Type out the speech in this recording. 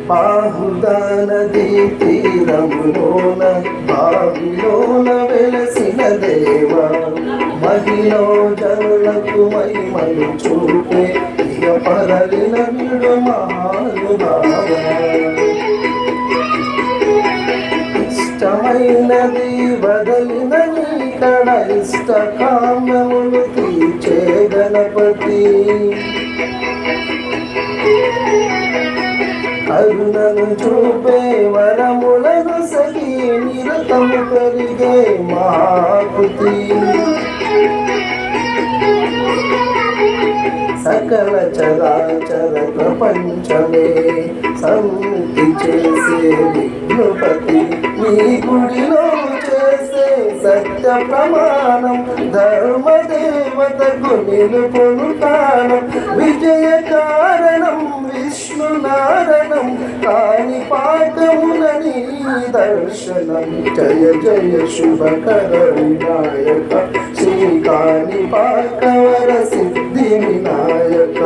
బాహుదా నదీ తీరములోన బావిలోన వెలసిన దేవా, మహిలో జనులకు మహిమలు చూపే ఇక పరలిన విడు మహానుభావా. ఇష్టమైనది వదలిన నీకడ ఇష్ట కామ్యములు తీర్చే గణపతి. కరుణను చూపే వరములను సగి నిరతము పెరిగే మహాకృతి. సకల చరాచర ప్రపంచమే సన్నిధి చేసే విఘ్నుపతి. నీ గుడిలో చేసే సత్య ప్రమాణం ధర్మదేవతకు నిలుకొనుతానం. విజయ కారణం విష్ణునారణం కాని పాఠములని దర్శనం. జయ జయ శుభకర వినాయక శ్రీ కాని పాకవర సిద్ధి వినాయక.